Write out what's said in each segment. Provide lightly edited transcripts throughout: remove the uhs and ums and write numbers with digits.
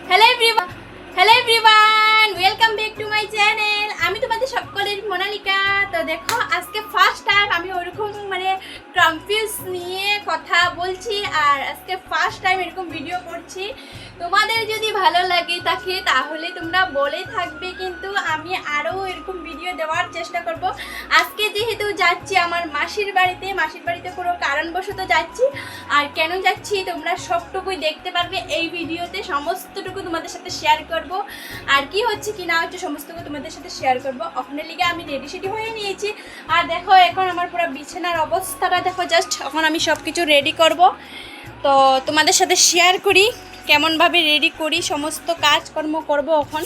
Hello everyone, welcome back to my channel. আমি তোমাদের সকলের মোনালিকা। তো দেখো, আজকে ফার্স্ট টাইম আমি ওরকম কনফিউজ নিয়ে কথা বলছি, আর আজকে ফার্স্ট টাইম এরকম ভিডিও করছি। তোমাদের যদি ভালো লাগে থাকে তাহলে তোমরা বলে থাকবে, কিন্তু আমি আরও এরকম ভিডিও দেওয়ার চেষ্টা করব। আজকে যেহেতু যাচ্ছি আমার মাসির বাড়িতে কোনো কারণবশত যাচ্ছি, আর কেন যাচ্ছি তোমরা সবটুকুই দেখতে পারবে এই ভিডিওতে। সমস্তটুকু তোমাদের সাথে শেয়ার করব, আর কি হচ্ছে কি না হচ্ছে সমস্তটুকু তোমাদের সাথে শেয়ার করব। ওখানে লিগে আমি রেডি হয়ে নিয়েছি, আর দেখো এখন আমার পুরো বিছানার অবস্থাটা দেখো। জাস্ট এখন আমি সব কিছু রেডি করব, তো তোমাদের সাথে শেয়ার করি কেমনভাবে রেডি করি, সমস্ত কাজকর্ম করব এখন।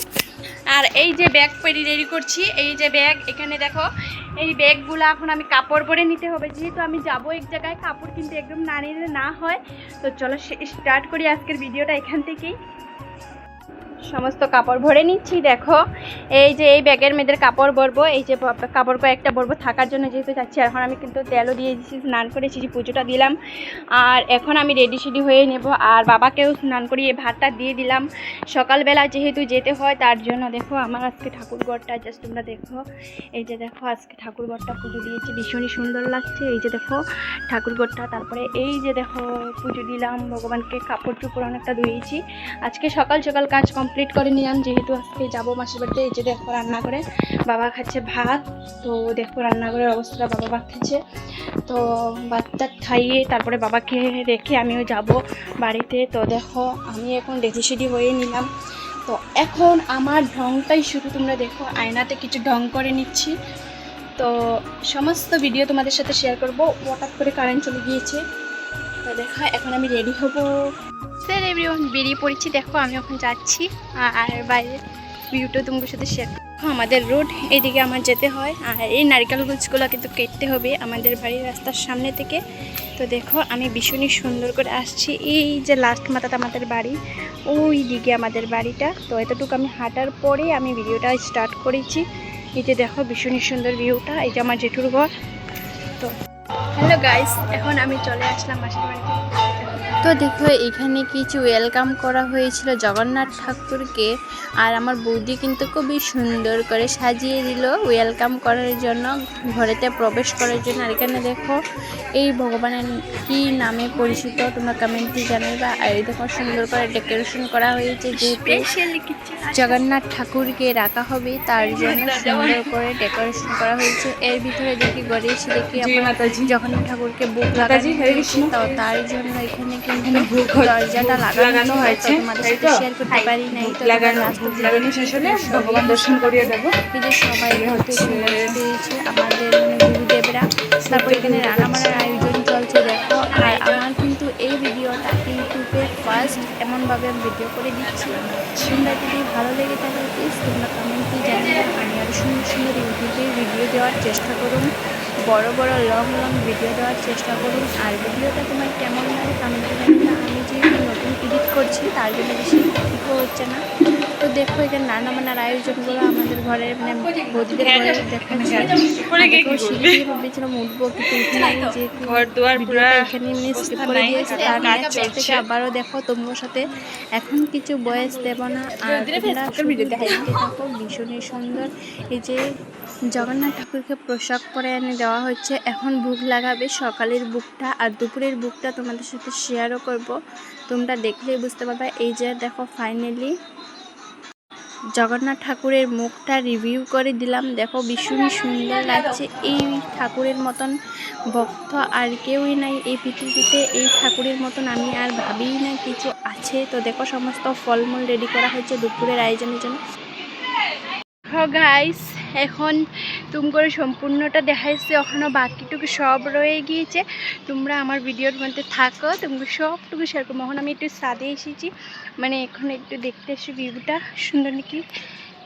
আর এই যে ব্যাগ রেডি করছি, এই যে ব্যাগ, এখানে দেখো এই ব্যাগগুলো এখন আমি কাপড় পরে নিতে হবে, যেহেতু আমি যাবো এক জায়গায়, কাপড় কিন্তু একদম না নিলে না হয়। তো চলো স্টার্ট করি আজকের ভিডিওটা এখান থেকেই। সমস্ত কাপড় ভরে নিচ্ছি। দেখো এই যে এই ব্যাগের মেয়েদের কাপড় ভরবো, এই যে কাপড় কয়েকটা ভরবো থাকার জন্য, যেহেতু যাচ্ছি। এখন আমি কিন্তু তেলও দিয়ে দিচ্ছি, স্নান করে এসেছি, পুজোটা দিলাম, আর এখন আমি রেডি হয়ে নেব। আর বাবাকেও স্নান করিয়ে ভাতটা দিয়ে দিলাম। সকালবেলা যেহেতু যেতে হয় তার জন্য দেখো আমার আজকে ঠাকুরঘরটা জাস্ট তোমরা দেখো। এই যে দেখো আজকে ঠাকুরঘরটা পুজো দিয়েছি, ভীষণই সুন্দর লাগছে। এই যে দেখো ঠাকুরঘরটা, তারপরে এই যে দেখো পুজো দিলাম ভগবানকে, কাপড় চোপড় অনেকটা ধুয়েছি। আজকে সকাল কাজ কমপ্লিট করে নিলাম, যেহেতু আজকে যাবো মাসির বাড়িতে। এই যে দেখো রান্না করে বাবা খাচ্ছে ভাত, তো দেখো রান্নাঘরের অবস্থাটা, বাবা ভাত খাচ্ছে। তো বাচ্চা খাইয়ে তারপরে বাবাকে রেখে আমিও যাব বাড়িতে। তো দেখো আমি এখন রেডি হয়ে নিলাম। তো এখন আমার ঢংটাই শুরু, তোমরা দেখো আয়নাতে কিছু ঢং করে নিচ্ছি। তো সমস্ত ভিডিও তোমাদের সাথে শেয়ার করব। হঠাৎ করে কারেন্ট চলে গিয়েছে, তো দেখো এখন আমি রেডি হব। স্যার এভরিওয়ান, বেরিয়ে পড়েছি। দেখো আমি এখন যাচ্ছি, আর বাইরের ভিউটা তোমাদের সাথে শেয়ার করবো। আমাদের রোড এইদিকে আমার যেতে হয়, আর এই নারকেল গাছগুলো কিন্তু কেটতে হবে আমাদের বাড়ির রাস্তার সামনে থেকে। তো দেখো আমি ভীষণই সুন্দর করে আসছি। এই যে লাস্ট মাথাটা আমাদের বাড়ি, ওই দিকে আমাদের বাড়িটা। তো এতটুকু আমি হাঁটার পরে আমি ভিডিওটা স্টার্ট করেছি। এই যে দেখো ভীষণই সুন্দর ভিউটা, এই যে আমার জেঠুর ঘর। তো হ্যালো গাইস, এখন আমি চলে আসলাম মাসির বাড়িতে। তো দেখো এখানে কিছু ওয়েলকাম করা হয়েছিল জগন্নাথ ঠাকুরকে, আর আমার বৌদি কিন্তু খুবই সুন্দর করে সাজিয়ে দিল ওয়েলকাম করার জন্য, ঘরেতে প্রবেশ করার জন্য। আর এখানে দেখো এই ভগবানের কি নামে পরিচিত তোমরা কমেন্টে জানাবে। আর এই দেখো সুন্দর করে ডেকোরেশন করা হয়েছে, যেহেতু জগন্নাথ ঠাকুরকে রাখা হবে তার জন্য সুন্দর করে ডেকোরেশন করা হয়েছে। এর ভিতরে দেখি গড়িয়েছি, দেখি জগন্নাথ ঠাকুরকে বুক লাগানো হয়েছে, তো তার জন্য এখানে কিন্তু দরজাটা লাগানো হয়েছে। তোমাদের সাথে শেয়ার করতে পারি নাই, তো লাগানো শেষ হলে ভগবান দর্শন করিয়ে দেবো। এই যে সবাই দিয়েছে আমাদের গুরুদেবরা। তারপর এখানে রান্নাবান্নার আয়োজন চলছে দেখো। আর আমার কিন্তু এই ভিডিওটা ইউটিউবে ফার্স্ট এমনভাবে আমি ভিডিও করে দিচ্ছি। তোমরা যদি ভালো লেগে থাকে প্লিজ তোমরা কমেন্টে জানিয়ে আমি আরও সুন্দর ইউটিউবে ভিডিও দেওয়ার চেষ্টা করুন, বড় লং ভিডিও দেওয়ার চেষ্টা করুন। আর ভিডিওটা তোমার কেমন লাগে কমেন্টে জানিয়ে। আমি যেহেতু নতুন এডিট করছি তার জন্য বেশি ঠিকও হচ্ছে না। তো দেখো এখানে রান্নাবান্নার আয়োজনগুলো আমাদের ঘরের বৌদিদের ঘরে ভেবেছিলাম উঠবো, কিন্তু এখানে স্কিপ করে দিয়েছে। তার থেকে আবারও দেখো তোমার সাথে এখন কিছু বয়স দেব না, আর দেখো ভীষণই সুন্দর। এই যে জগন্নাথ ঠাকুরকে পোশাক পরে এনে দেওয়া হচ্ছে, এখন ভোগ লাগাবে। সকালের বুকটা আর দুপুরের বুকটা তোমাদের সাথে শেয়ারও করব, তোমরা দেখলেই বুঝতে পারবে। এই যে দেখো ফাইনালি জগন্নাথ ঠাকুরের মুখটা রিভিউ করে দিলাম। দেখো ভীষণই সুন্দর লাগছে। এই ঠাকুরের মতন ভক্ত আর কেউই নাই এই পৃথিবীতে, এই ঠাকুরের মতন আমি আর ভাবিই না কিছু আছে। তো দেখো সমস্ত ফলমূল রেডি করা হয়েছে দুপুরের আয়োজনের জন্য। গাইস এখন তুমি করে সম্পূর্ণটা দেখাইছে, এখনও বাকিটুকু সব রয়ে গিয়েছে। তোমরা আমার ভিডিওর মধ্যে থাকো, তুমি সবটুকু শেয়ার করবো। এখন আমি একটু ছাদে এসেছি, মানে এখন একটু দেখতে এসে ভিউটা সুন্দর নাকি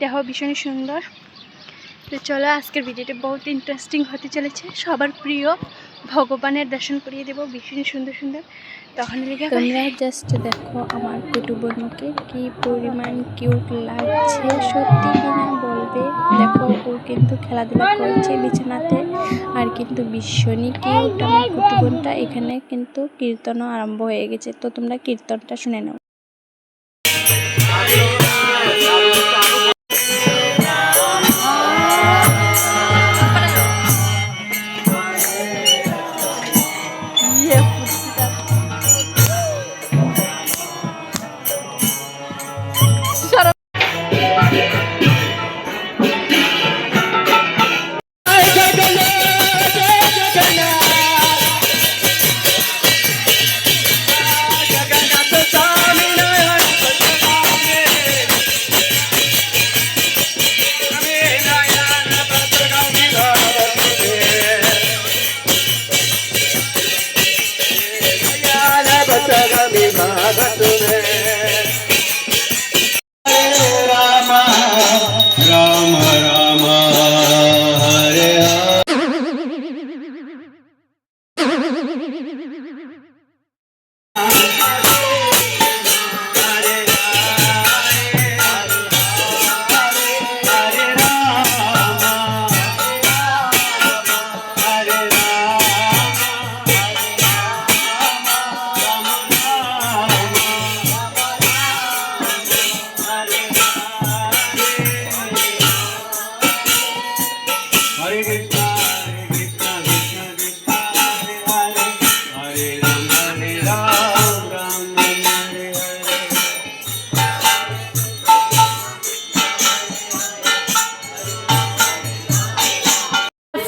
দেখো, ভীষণই সুন্দর। তো চলো আজকের ভিডিওটা বহুত ইন্টারেস্টিং হতে চলেছে, সবার প্রিয় ভগবানের দর্শন করিয়ে দেবো ভীষণ সুন্দর সুন্দর। তখন তোমরা জাস্ট দেখো আমার কুটু বোনকে কি পরিমাণ কিউট লাগছে, সত্যি কিনা বলবে। দেখো ও কিন্তু খেলাধুলা করছে বিছানাতে, আর কিন্তু ভীষণই কিউট আমার কুটু বোনটা। এখানে কিন্তু কীর্তনও আরম্ভ হয়ে গেছে, তো তোমরা কীর্তনটা শুনে নাও। राम राम हरे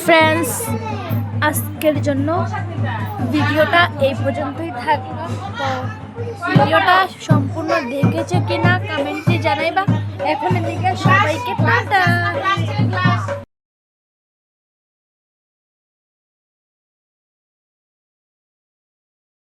ফ্রেন্ডস, আজকের জন্য ভিডিওটা এই পর্যন্তই থাকলো। তো ভিডিওটা সম্পূর্ণ দেখেছো কিনা কমেন্ট